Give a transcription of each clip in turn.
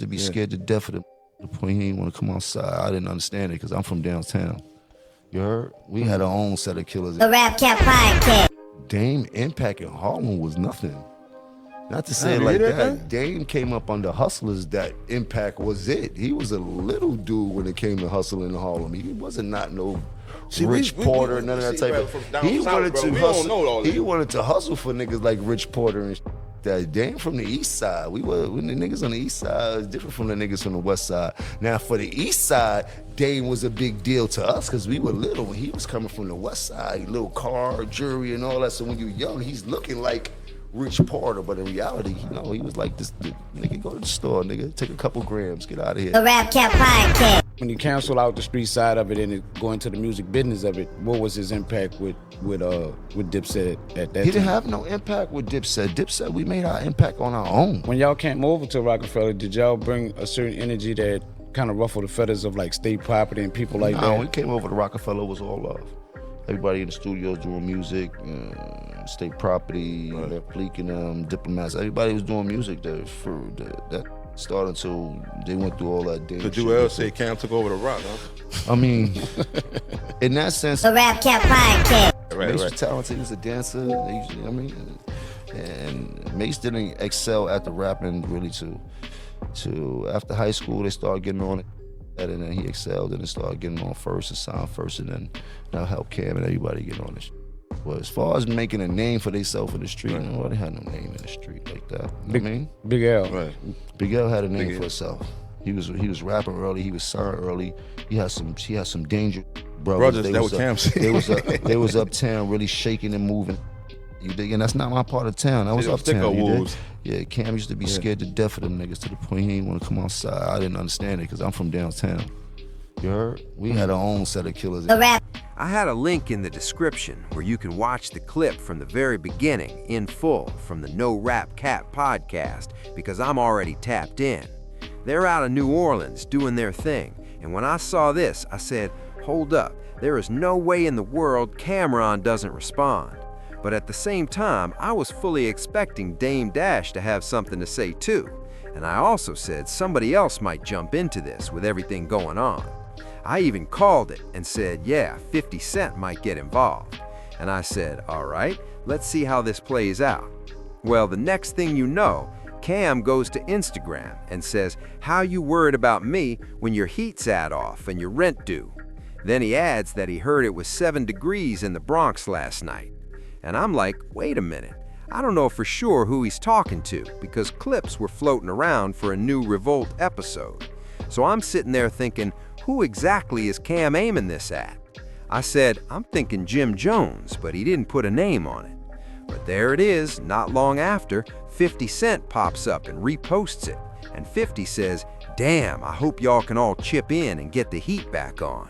to be scared to death of the point he didn't want to come outside. I didn't understand it because I'm from downtown. You heard? We had our own set of killers. The Rap Cat Podcast. Dame impact in Harlem was nothing. Not to say it like that. Dame came up under hustlers that impact was it. He was a little dude when it came to hustling in Harlem. He wasn't not no Rich Porter, none of that type of. He wanted to hustle. He wanted to hustle for niggas like Rich Porter and that. Dame from the East Side. When the niggas on the East Side is different from the niggas from the West Side. Now for the East Side, Dame was a big deal to us because we were little when he was coming from the West Side. Little car, jewelry, and all that. So when you're young, he's looking like Rich Porter, but in reality, he was like this nigga, go to the store, nigga, take a couple grams, get out of here. The Rap Cat Podcast. When you cancel out the street side of it and go into the music business of it, what was his impact with Dipset at that time? He didn't have no impact with Dipset. Dipset, we made our impact on our own. When y'all came over to Roc-A-Fella, did y'all bring a certain energy that kind of ruffled the feathers of like state property and people like that? When we came over to Roc-A-Fella, it was all love. Everybody in the studios doing music, state property, Fleek and them, diplomats. Everybody was doing music that started until they went through all that damn shit. Could you ever say Cam took over the rock, huh? I mean, in that sense, The Rap Cat Podcast. Mace was talented. He was a dancer. And Mace didn't excel at the rapping really to after high school they started getting on it. And then he excelled and then started getting on first and signed first, and then that helped Cam and everybody get on this. But as far as making a name for themselves in the street, they had no name in the street like that. You know what I mean? Big L. Right. Big L had a name for himself. He was rapping early. He was signed early. He had some danger brothers. That was Cam. They was uptown really shaking and moving. You dig? And that's not my part of town. That was uptown. You dig? Yeah, Cam used to be scared to death of them niggas to the point he didn't want to come outside. I didn't understand it because I'm from downtown. You heard? We had our own set of killers. I had a link in the description where you can watch the clip from the very beginning in full from the No Rap Cat podcast because I'm already tapped in. They're out of New Orleans doing their thing, and when I saw this, I said, hold up, there is no way in the world Cameron doesn't respond. But at the same time, I was fully expecting Dame Dash to have something to say too. And I also said somebody else might jump into this with everything going on. I even called it and said, yeah, 50 Cent might get involved. And I said, all right, let's see how this plays out. Well, the next thing you know, Cam goes to Instagram and says, how you worried about me when your heat's off and your rent due? Then he adds that he heard it was 7 degrees in the Bronx last night. And I'm like, wait a minute, I don't know for sure who he's talking to because clips were floating around for a new Revolt episode. So I'm sitting there thinking, who exactly is Cam aiming this at? I said, I'm thinking Jim Jones, but he didn't put a name on it. But there it is, not long after, 50 Cent pops up and reposts it. And 50 says, damn, I hope y'all can all chip in and get the heat back on.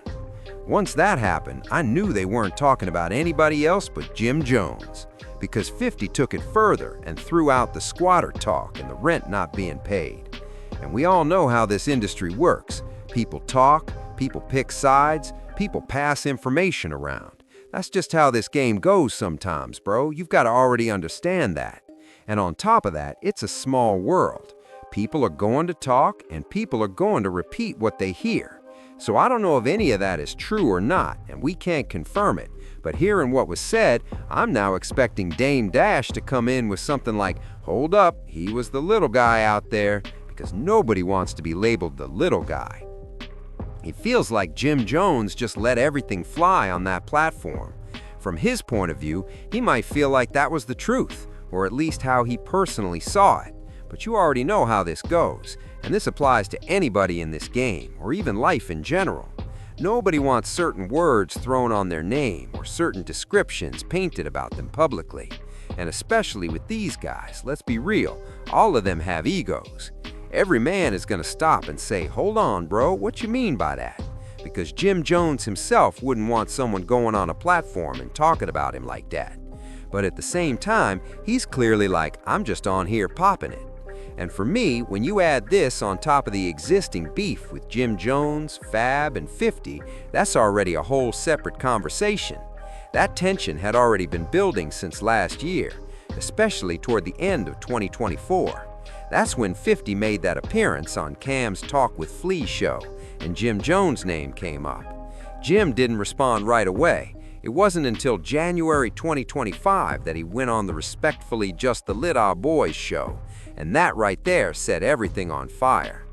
Once that happened, I knew they weren't talking about anybody else but Jim Jones, because 50 took it further and threw out the squatter talk and the rent not being paid. And we all know how this industry works. People talk, people pick sides, people pass information around. That's just how this game goes sometimes, bro. You've got to already understand that. And on top of that, it's a small world. People are going to talk and people are going to repeat what they hear. So I don't know if any of that is true or not, and we can't confirm it. But hearing what was said, I'm now expecting Dame Dash to come in with something like, hold up, he was the little guy out there, because nobody wants to be labeled the little guy. It feels like Jim Jones just let everything fly on that platform. From his point of view, he might feel like that was the truth, or at least how he personally saw it. But you already know how this goes, and this applies to anybody in this game, or even life in general. Nobody wants certain words thrown on their name or certain descriptions painted about them publicly. And especially with these guys, let's be real, all of them have egos. Every man is gonna stop and say, hold on, bro, what you mean by that? Because Jim Jones himself wouldn't want someone going on a platform and talking about him like that. But at the same time, he's clearly like, I'm just on here popping it. And for me, when you add this on top of the existing beef with Jim Jones, Fab, and 50, that's already a whole separate conversation. That tension had already been building since last year, especially toward the end of 2024. That's when 50 made that appearance on Cam's Talk with Flea show, and Jim Jones' name came up. Jim didn't respond right away. It wasn't until January 2025 that he went on the respectfully Just the Little Boys show, and that right there set everything on fire.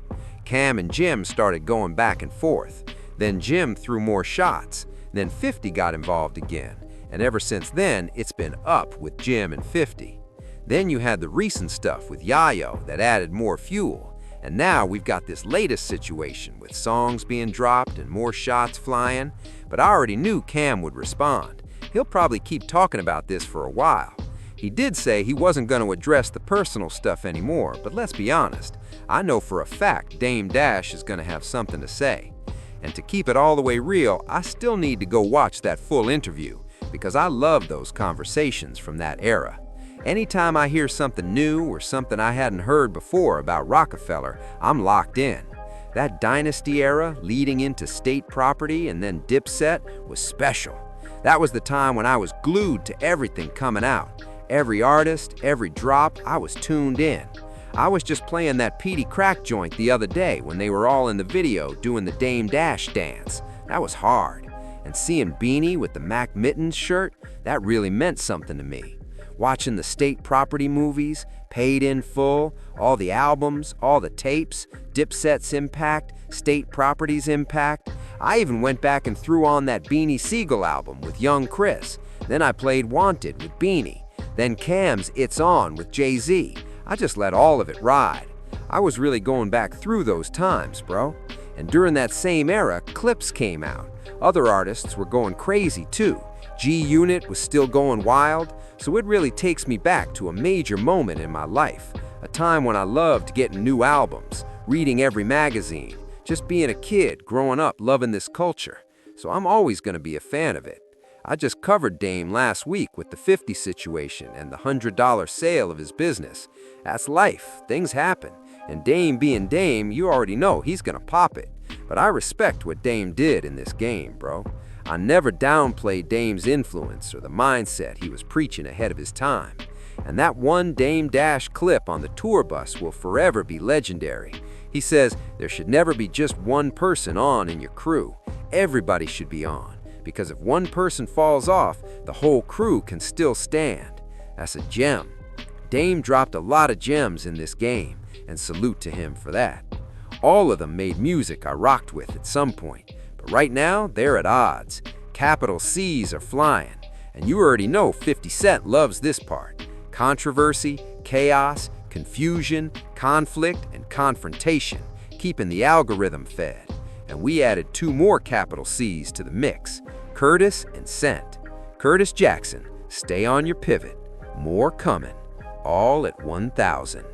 Cam and Jim started going back and forth. Then Jim threw more shots. Then 50 got involved again, and ever since then, it's been up with Jim and 50. Then you had the recent stuff with Yayo that added more fuel, and now we've got this latest situation with songs being dropped and more shots flying, but I already knew Cam would respond. He'll probably keep talking about this for a while. He did say he wasn't going to address the personal stuff anymore, but let's be honest, I know for a fact Dame Dash is going to have something to say. And to keep it all the way real, I still need to go watch that full interview, because I love those conversations from that era. Anytime I hear something new or something I hadn't heard before about Roc-A-Fella, I'm locked in. That Dynasty era leading into State Property and then Dipset was special. That was the time when I was glued to everything coming out. Every artist, every drop, I was tuned in. I was just playing that Petey Crack joint the other day when they were all in the video doing the Dame Dash dance. That was hard. And seeing Beanie with the Mac Mittens shirt, that really meant something to me. Watching the State Property movies, Paid in Full, all the albums, all the tapes, Dipset's impact, State Property's impact. I even went back and threw on that Beanie Siegel album with Young Chris. Then I played Wanted with Beanie. Then Cam's It's On with Jay-Z. I just let all of it ride. I was really going back through those times, bro. And during that same era, clips came out. Other artists were going crazy too. G-Unit was still going wild. So it really takes me back to a major moment in my life, a time when I loved getting new albums, reading every magazine, just being a kid growing up loving this culture. So I'm always going to be a fan of it. I just covered Dame last week with the 50 situation and the $100 sale of his business. That's life, things happen. And Dame being Dame, you already know he's going to pop it. But I respect what Dame did in this game, bro. I never downplayed Dame's influence or the mindset he was preaching ahead of his time. And that one Dame Dash clip on the tour bus will forever be legendary. He says there should never be just one person on in your crew. Everybody should be on, because if one person falls off, the whole crew can still stand. That's a gem. Dame dropped a lot of gems in this game, and salute to him for that. All of them made music I rocked with at some point. But right now, they're at odds. Capital C's are flying. And you already know 50 Cent loves this part. Controversy, chaos, confusion, conflict, and confrontation, keeping the algorithm fed. And we added 2 more capital C's to the mix, Curtis and Cent. Curtis Jackson, stay on your pivot. More coming, all at 1,000.